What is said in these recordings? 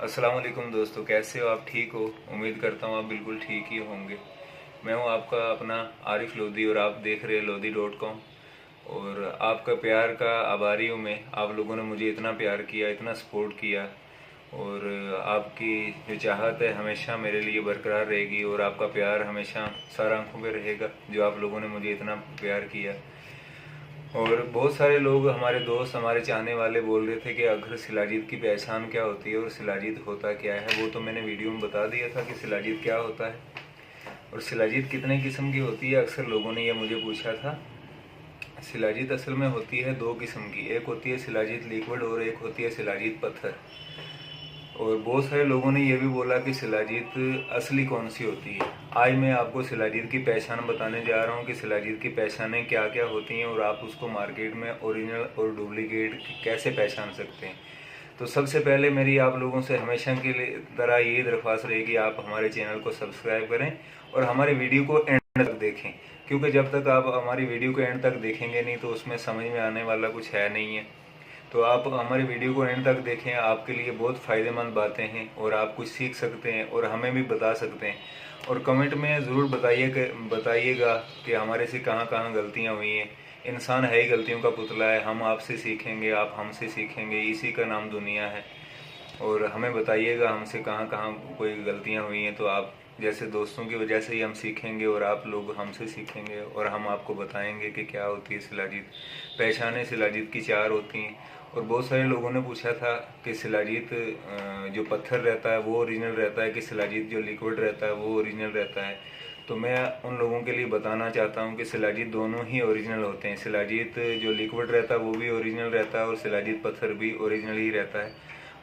अस्सलाम वालेकुम दोस्तों, कैसे हो आप? ठीक हो? उम्मीद करता हूँ आप बिल्कुल ठीक ही होंगे। मैं हूँ आपका अपना आरिफ लोधी और आप देख रहे हैं लोधी.com। और आपका प्यार का आभारी हूँ मैं। आप लोगों ने मुझे इतना प्यार किया, इतना सपोर्ट किया, और आपकी जो चाहत है हमेशा मेरे लिए बरकरार रहेगी, और आपका प्यार हमेशा सारा आंखों में रहेगा जो आप लोगों ने मुझे इतना प्यार किया। और बहुत सारे लोग, हमारे दोस्त, हमारे चाहने वाले बोल रहे थे कि अगर शिलाजीत की पहचान क्या होती है और शिलाजीत होता क्या है। वो तो मैंने वीडियो में बता दिया था कि शिलाजीत क्या होता है और शिलाजीत कितने किस्म की होती है। अक्सर लोगों ने यह मुझे पूछा था। शिलाजीत असल में होती है दो किस्म की, एक होती है शिलाजीत लिक्विड और एक होती है शिलाजीत पत्थर। और बहुत सारे लोगों ने यह भी बोला कि शिलाजीत असली कौन सी होती है। आज मैं आपको शिलाजीत की पहचान बताने जा रहा हूँ कि शिलाजीत की पहचानें क्या क्या होती हैं और आप उसको मार्केट में ओरिजिनल और डुप्लीकेट कैसे पहचान सकते हैं। तो सबसे पहले मेरी आप लोगों से हमेशा की तरह यही दरख्वास्त रहेगी, आप हमारे चैनल को सब्सक्राइब करें और हमारे वीडियो को एंड तक देखें, क्योंकि जब तक आप हमारी वीडियो को एंड तक देखेंगे नहीं तो उसमें समझ में आने वाला कुछ है नहीं है। तो आप हमारी वीडियो को एंड तक देखें, आपके लिए बहुत फ़ायदेमंद बातें हैं और आप कुछ सीख सकते हैं और हमें भी बता सकते हैं। और कमेंट में ज़रूर बताइएगा कि हमारे से कहाँ कहाँ गलतियाँ हुई हैं। इंसान है ही गलतियों का पुतला है। हम आपसे सीखेंगे, आप हमसे सीखेंगे, इसी का नाम दुनिया है। और हमें बताइएगा हमसे कहाँ कहाँ कोई गलतियाँ हुई हैं, तो आप जैसे दोस्तों की वजह से ही हम सीखेंगे और आप लोग हमसे सीखेंगे और हम आपको बताएंगे कि क्या होती है शिलाजीत। पहचानें शिलाजीत की चार होती हैं। और बहुत सारे लोगों ने पूछा था कि शिलाजीत जो पत्थर रहता है वो ओरिजिनल रहता है कि शिलाजीत जो लिक्विड रहता है वो ओरिजिनल रहता है। तो मैं उन लोगों के लिए बताना चाहता हूँ कि शिलाजीत दोनों ही ओरिजिनल होते हैं। शिलाजीत जो लिक्विड रहता है वो भी ओरिजिनल रहता है और शिलाजीत पत्थर भी ओरिजिनल ही रहता है,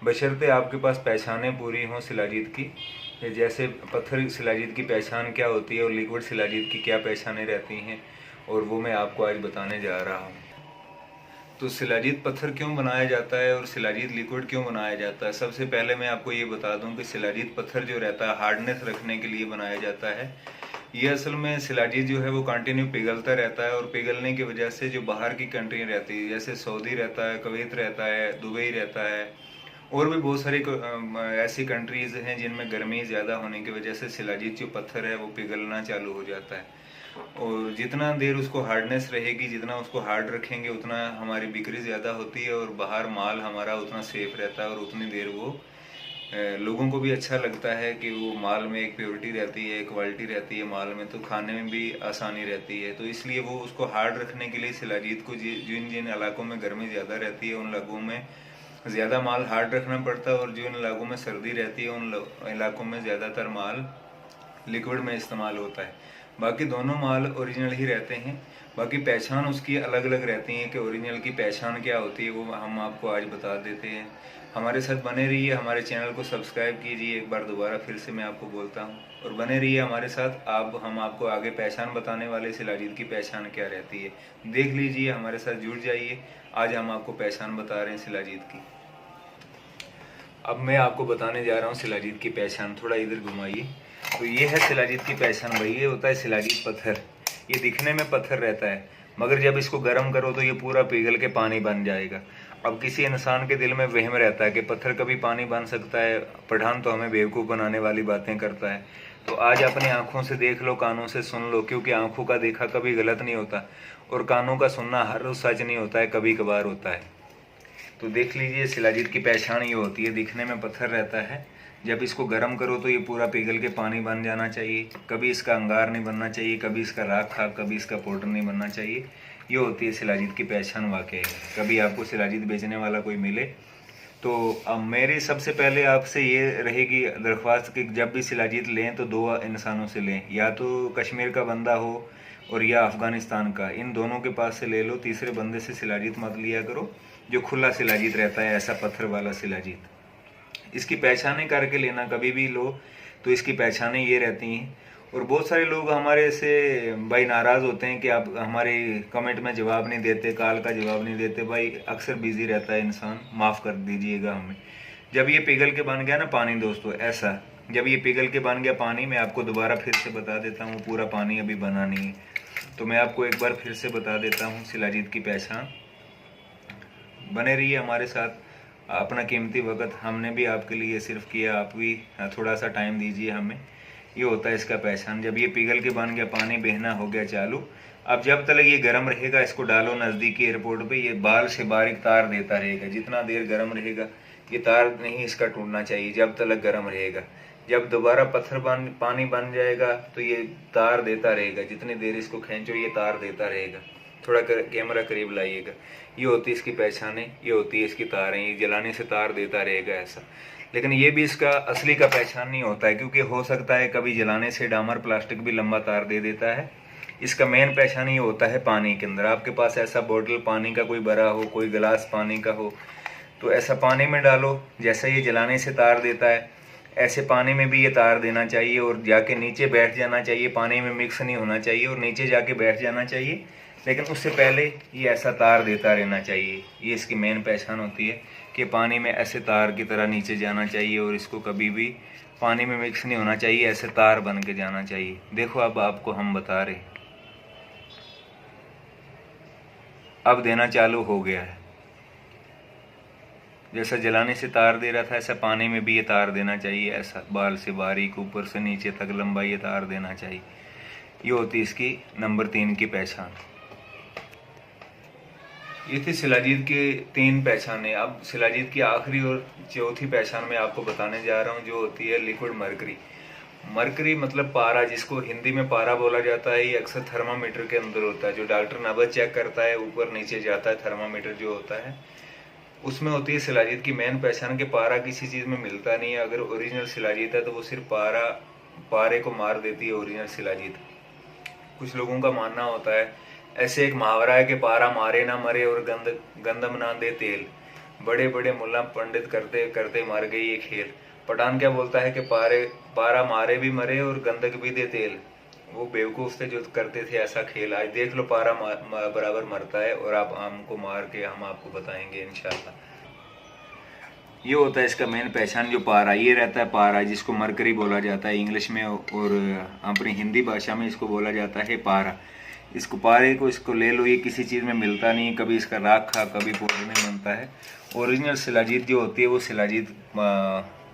बशर्ते आपके पास पहचानें पूरी हों शिलाजीत की। जैसे पत्थर शिलाजीत की पहचान क्या होती है और लिक्विड शिलाजीत की क्या पहचानें रहती हैं, और वो मैं आपको आज बताने जा रहा हूँ। तो शिलाजीत पत्थर क्यों बनाया जाता है और शिलाजीत लिक्विड क्यों बनाया जाता है। सबसे पहले मैं आपको ये बता दूं कि शिलाजीत पत्थर जो रहता है हार्डनेस रखने के लिए बनाया जाता है। ये असल में शिलाजीत जो है वो कंटिन्यू पिघलता रहता है और पिघलने की वजह से जो बाहर की कंट्री रहती है, जैसे सऊदी रहता है, कुवैत रहता है, दुबई रहता है, और भी बहुत सारी ऐसी कंट्रीज़ हैं जिनमें गर्मी ज़्यादा होने की वजह से शिलाजीत जो पत्थर है वो पिघलना चालू हो जाता है। और जितना देर उसको हार्डनेस रहेगी, जितना उसको हार्ड रखेंगे, उतना हमारी बिक्री ज़्यादा होती है और बाहर माल हमारा उतना सेफ रहता है और उतनी देर वो लोगों को भी अच्छा लगता है कि वो माल में एक प्योरिटी रहती है, क्वालिटी रहती है माल में, तो खाने में भी आसानी रहती है। तो इसलिए वो उसको हार्ड रखने के लिए शिलाजीत को जिन जिन इलाकों में गर्मी ज़्यादा रहती है उन इलाकों में ज़्यादा माल हार्ड रखना पड़ता है, और जिन इलाकों में सर्दी रहती है उन इलाकों में ज़्यादातर माल लिक्विड में इस्तेमाल होता है। बाकी दोनों माल ओरिजिनल ही रहते हैं। बाकी पहचान उसकी अलग अलग रहती है कि ओरिजिनल की पहचान क्या होती है, वो हम आपको आज बता देते हैं। हमारे साथ बने रहिए, हमारे चैनल को सब्सक्राइब कीजिए। एक बार दोबारा फिर से मैं आपको बोलता हूँ, और बने रहिए हमारे साथ। हम आपको आगे पहचान बताने वाले शिलाजीत की पहचान क्या रहती है। देख लीजिए, हमारे साथ जुड़ जाइए। आज हम आपको पहचान बता रहे हैं शिलाजीत की। अब मैं आपको बताने जा रहा हूँ शिलाजीत की पहचान। थोड़ा इधर घुमाइए। तो ये है शिलाजीत की पहचान भाई। ये होता है शिलाजीत पत्थर। ये दिखने में पत्थर रहता है, मगर जब इसको गर्म करो तो ये पूरा पिघल के पानी बन जाएगा। अब किसी इंसान के दिल में वहम रहता है कि पत्थर कभी पानी बन सकता है। पठान तो हमें बेवकूफ़ बनाने वाली बातें करता है। तो आज अपनी आंखों से देख लो, कानों से सुन लो, क्योंकि आंखों का देखा कभी गलत नहीं होता और कानों का सुनना हर रोज सच नहीं होता है, कभी कभार होता है। तो देख लीजिए, शिलाजीत की पहचान ये होती है, दिखने में पत्थर रहता है, जब इसको गर्म करो तो ये पूरा पिघल के पानी बन जाना चाहिए। कभी इसका अंगार नहीं बनना चाहिए, कभी इसका राख खाक, कभी इसका पाउडर नहीं बनना चाहिए। ये होती है शिलाजीत की पहचान। वाकई कभी आपको शिलाजीत बेचने वाला कोई मिले तो अब मेरी सबसे पहले आपसे ये रहेगी दरख्वास्त कि जब भी शिलाजीत लें तो दो इंसानों से लें, या तो कश्मीर का बंदा हो और या अफ़गानिस्तान का। इन दोनों के पास से ले लो, तीसरे बंदे से शिलाजीत मत लिया करो जो खुला शिलाजीत रहता है, ऐसा पत्थर वाला शिलाजीत। इसकी पहचानें करके लेना, कभी भी लो तो इसकी पहचानें ये रहती हैं। और बहुत सारे लोग हमारे से भाई नाराज़ होते हैं कि आप हमारे कमेंट में जवाब नहीं देते, कॉल का जवाब नहीं देते। भाई अक्सर बिजी रहता है इंसान, माफ़ कर दीजिएगा हमें। जब ये पिघल के बन गया ना पानी दोस्तों, ऐसा जब ये पिघल के बन गया पानी, मैं आपको दोबारा फिर से बता देता हूँ, पूरा पानी अभी बना नहीं है तो मैं आपको एक बार फिर से बता देता हूँ शिलाजीत की पहचान। बने रहिए हमारे साथ। अपना कीमती वक्त हमने भी आपके लिए सिर्फ किया, आप भी थोड़ा सा टाइम दीजिए हमें। ये होता है इसका पहचान। जब ये पिघल के बन गया, पानी बहना हो गया चालू, अब जब तक ये गर्म रहेगा इसको डालो नज़दीकी एयरपोर्ट पे, ये बाल से बारीक तार देता रहेगा। जितना देर गर्म रहेगा ये तार नहीं इसका टूटना चाहिए जब तक गर्म रहेगा। जब दोबारा पानी बन जाएगा तो ये तार देता रहेगा, जितनी देर इसको खींचो ये तार देता रहेगा। थोड़ा कैमरा करीब लाइएगा। ये होती है इसकी पहचाने, ये होती है इसकी तारें, ये जलाने से तार देता रहेगा ऐसा। लेकिन ये भी इसका असली का पहचान नहीं होता है, क्योंकि हो सकता है कभी जलाने से डामर प्लास्टिक भी लंबा तार दे देता है। इसका मेन पहचान ये होता है पानी के अंदर। आपके पास ऐसा बोतल पानी का कोई भरा हो, कोई गिलास पानी का हो, तो ऐसा पानी में डालो, जैसा ये जलाने से तार देता है ऐसे पानी में भी ये तार देना चाहिए और जाके नीचे बैठ जाना चाहिए। पानी में मिक्स नहीं होना चाहिए और नीचे जाके बैठ जाना चाहिए, लेकिन उससे पहले ये ऐसा तार देता रहना चाहिए। ये इसकी मेन पहचान होती है कि पानी में ऐसे तार की तरह नीचे जाना चाहिए और इसको कभी भी पानी में मिक्स नहीं होना चाहिए, ऐसे तार बन के जाना चाहिए। देखो अब आपको हम बता रहे, अब देना चालू हो गया है। जैसा जलाने से तार दे रहा था ऐसा पानी में भी ये तार देना चाहिए, ऐसा बाल से बारीक ऊपर से नीचे तक लंबा ये तार देना चाहिए। ये होती इसकी नंबर 3 की पहचान। ये थी शिलाजीत की 3 पहचानें। अब शिलाजीत की आखिरी और चौथी पहचान मैं आपको बताने जा रहा हूँ, जो होती है लिक्विड मरकरी। मरकरी मतलब पारा, जिसको हिंदी में पारा बोला जाता है। ये अक्सर थर्मामीटर के अंदर होता है, जो डॉक्टर नब्ज चेक करता है, ऊपर नीचे जाता है थर्मामीटर जो होता है, उसमें होती है शिलाजीत की मेन पहचान के पारा किसी चीज में मिलता नहीं है। अगर ओरिजिनल शिलाजीत है तो वो सिर्फ पारे को मार देती है ओरिजिनल शिलाजीत। कुछ लोगों का मानना होता है, ऐसे एक मुहावरा है कि पारा मारे ना मरे और गंदम ना दे तेल। बड़े बड़े मुल्ला पंडित करते करते मर गई ये खेल। पठान क्या बोलता है कि पारा मारे भी मरे और गंदक भी दे तेल। वो बेवकूफ थे जो करते थे ऐसा खेल। आज देख लो पारा बराबर मरता है और आप हमको मार के हम आपको बताएंगे इंशाल्लाह। ये होता है इसका मेन पहचान, जो पारा ये रहता है। पारा जिसको मरकरी बोला जाता है इंग्लिश में, और अपनी हिंदी भाषा में इसको बोला जाता है पारा। इसको पारे को इसको ले लो, ये किसी चीज़ में मिलता नहीं, कभी इसका राखा कभी पाउडर में बनता है। ओरिजिनल शिलाजीत जो होती है वो शिलाजीत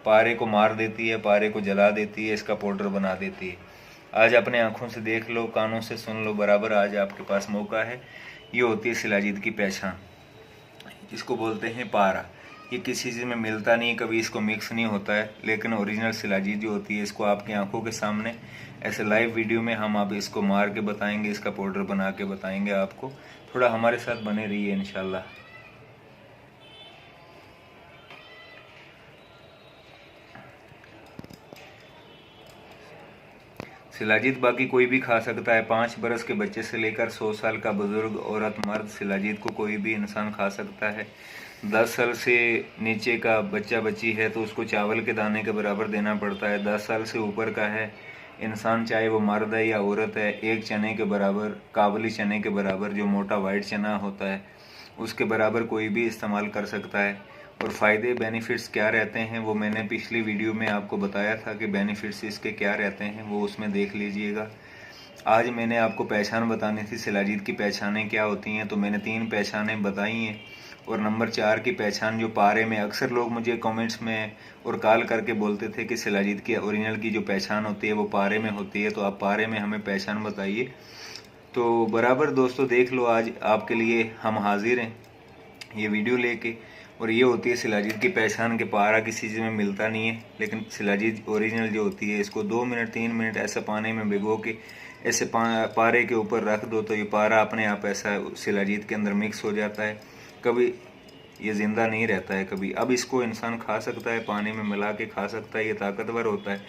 पारे को मार देती है, पारे को जला देती है, इसका पाउडर बना देती है। आज अपने आंखों से देख लो, कानों से सुन लो, बराबर आज आपके पास मौका है। ये होती है शिलाजीत की पहचान, इसको बोलते हैं पारा। ये किसी चीज़ में मिलता नहीं, कभी इसको मिक्स नहीं होता है, लेकिन ओरिजिनल शिलाजीत जो होती है इसको आपकी आंखों के सामने ऐसे लाइव वीडियो में हम आप इसको मार के बताएंगे, इसका पाउडर बना के बताएंगे आपको। थोड़ा हमारे साथ बने रहिए इंशाल्लाह। शिलाजीत बाकी कोई भी खा सकता है। 5 बरस के बच्चे से लेकर 100 साल का बुजुर्ग, औरत, मर्द, शिलाजीत को कोई भी इंसान खा सकता है। 10 साल से नीचे का बच्चा बच्ची है तो उसको चावल के दाने के बराबर देना पड़ता है। 10 साल से ऊपर का है इंसान, चाहे वो मर्द है या औरत है, 1 चने के बराबर, काबुली चने के बराबर, जो मोटा वाइट चना होता है उसके बराबर कोई भी इस्तेमाल कर सकता है। और फ़ायदे बेनिफिट्स क्या रहते हैं वो मैंने पिछली वीडियो में आपको बताया था कि बेनिफिट्स इसके क्या रहते हैं, वो उसमें देख लीजिएगा। आज मैंने आपको पहचान बतानी थी, शिलाजीत की पहचानें क्या होती हैं, तो मैंने 3 पहचानें बताई हैं। और नंबर 4 की पहचान जो पारे में, अक्सर लोग मुझे कमेंट्स में और कॉल करके बोलते थे कि शिलाजीत की ओरिजिनल की जो पहचान होती है वो पारे में होती है, तो आप पारे में हमें पहचान बताइए। तो बराबर दोस्तों देख लो, आज आपके लिए हम हाजिर हैं ये वीडियो लेके। और ये होती है शिलाजीत की पहचान के पारा किसी चीज़ में मिलता नहीं है, लेकिन शिलाजीत ओरिजिनल जो होती है इसको 2 मिनट 3 मिनट ऐसा पानी में भिगो के ऐसे पारे के ऊपर रख दो तो ये पारा अपने आप ऐसा शिलाजीत के अंदर मिक्स हो जाता है। कभी ये ज़िंदा नहीं रहता है कभी। अब इसको इंसान खा सकता है, पानी में मिला के खा सकता है, ये ताकतवर होता है।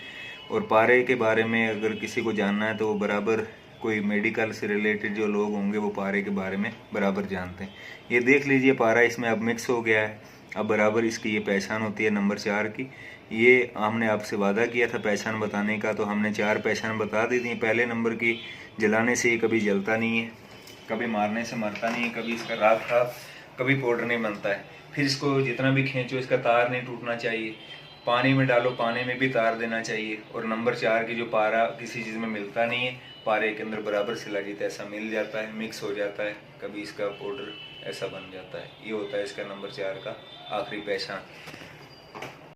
और पारे के बारे में अगर किसी को जानना है तो वो बराबर कोई मेडिकल से रिलेटेड जो लोग होंगे वो पारे के बारे में बराबर जानते हैं। ये देख लीजिए पारा इसमें अब मिक्स हो गया है, अब बराबर इसकी ये पहचान होती है नंबर 4 की। ये हमने आपसे वादा किया था पहचान बताने का, तो हमने 4 पहचान बता दी थी। पहले नंबर की, जलाने से ये कभी जलता नहीं है, कभी मारने से मरता नहीं है, कभी इसका राख खा कभी पाउडर नहीं बनता है। फिर इसको जितना भी खींचो इसका तार नहीं टूटना चाहिए। पानी में डालो, पानी में भी तार देना चाहिए। और नंबर 4 की जो पारा किसी चीज़ में मिलता नहीं है, पारे के अंदर बराबर शिलाजीत ऐसा मिल जाता है, मिक्स हो जाता है, कभी इसका पाउडर ऐसा बन जाता है। ये होता है इसका नंबर 4 का आखिरी पहचान।